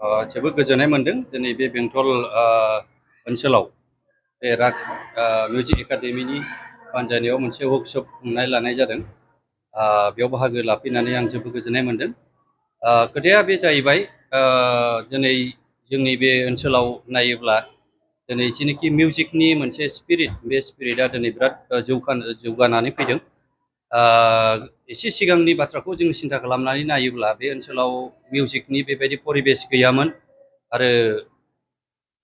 जोबोद गोजोननाय मोनदों दिनै बे बेंटल ओनसोलाव बे राग मिउजिक एकाडेमिनि बानजायनायाव मोनसे वर्कशप खुंनाय लानाय जादों। बेयाव बाहागो लाफैनानै आं जोबोद गोजोननाय मोनदों। खोथाया बे जाहैबाय दिनै जोंनि बे ओनसोलाव नायोब्ला दिनै जेनोखि मिउजिकनि मोनसे स्पिरिट, बे स्पिरिटआ दिनै बिराद जौगानानै फैदों। एसे सिगांनि बाथ्राखौ जों सिन्था खालामनानै नायोब्ला बे ओनसोलाव मिउजिकनि बेबायदि परिबेस गैयामोन आरो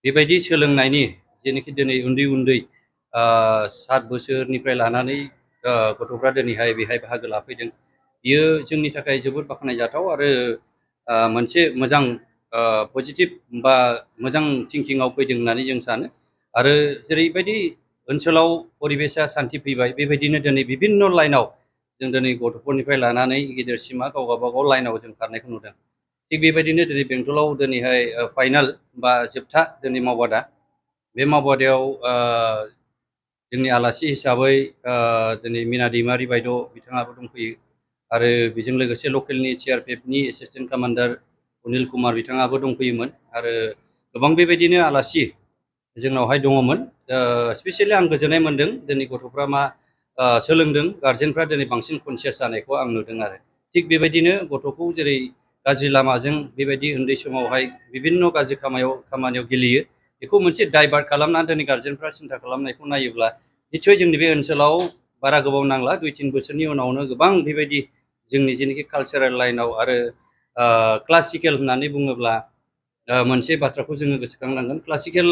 बेबायदि सोलोंनायनि जेनोखि दिनै उन्दै 7 बोसोरनिफ्राय लानानै गथ'फ्रा दिनैहाय बेहाय बाहागो लाफैदों। बियो जोंनि थाखाय जोबोद बाख्नायजाथाव आरो मोनसे मोजां पजिटिभ बा मोजां थिंकिंआव फैदों होननानै जों सानो। आरो जेरैबायदि ओनसोलाव परिबेसा सान्थि फैबाय, बेबायदिनो दिनै बिभिन्न लाइनाव जों दिनै गथ'फोरनिफ्राय लानानै गिदिरसिमा गाव गावबागाव लाइनाव जों खारनायखौ नुदों। थिग बेबायदिनो दिनै बेंटलाव दिनैहाय फाइनाल बा जोबथा दिनै मावबादा। बे मावबादायाव जोंनि आलासि हिसाबै दिनै मिना दैमारि बायद' बिथाङाबो दंफैयो आरो बेजों लोगोसे लकेलनि CRPFनि एसिस्टेन्ट कामान्डार अनिल कुमार बिथाङाबो दंफैयोमोन आरो गोबां बेबायदिनो आलासि जोंनावहाय दङमोन। स्पेसियेलि आं गोजोननाय मोनदों दिनै गथ'फ्रा मा सोलोंदों, गारजेनफ्रा दिनै बांसिन कनसियास जानायखौ आं नुदों आरो। थिग बेबायदिनो गथ'खौ जेरै गाज्रि लामाजों बेबायदि उन्दै समावहाय बिभिन्न गाज्रि खामानियाव गेलेयो, बेखौ मोनसे डाइभार्ट खालामनानै दिनै गारजेनफ्रा सिन्था खालामनायखौ नायोब्ला निस्सय जोंनि बे ओनसोलाव बारा गोबाव नांला 2-3 बोसोरनि उनावनो गोबां बेबायदि जोंनि जेनाखि कालसारेल लाइनाव आरो क्लासिकेल होननानै बुङोब्ला मोनसे बाथ्राखौ जोङो गोसोखांनांगोन। क्लासिकेल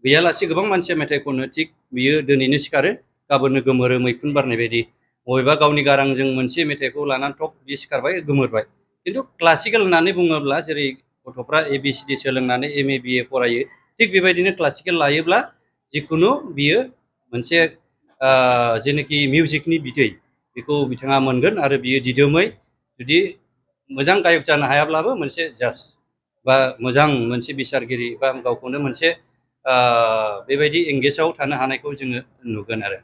गैयालासे गोबां मानसिया मेथाइ खनो, थिग बियो दिनैनो सिखारो गाबोननो गोमोरो मैखुन बारनाय बायदि। बबेबा गावनि गारांजों मोनसे मेथाइखौ लानानै टप बियो सिखारबाय, गोमोरबाय। खिन्थु क्लासिकेल होननानै बुङोब्ला जेरै गथ'फ्रा ABCD सोलोंनानै MA BA फरायो, थिग बेबायदिनो क्लासिकेल लायोब्ला जिखुनु बियो मोनसे जेनोखि मिउजिकनि बिदै बेखौ बिथाङा मोनगोन आरो बियो दिदोमै, जुदि मोजां गायक जानो हायाब्लाबो मोनसे जाज बा मोजां मोनसे बिसारगिरि बा गावखौनो मोनसे बेबायदि एंगेजआव थानो हानायखौ जोङो नुगोन आरो।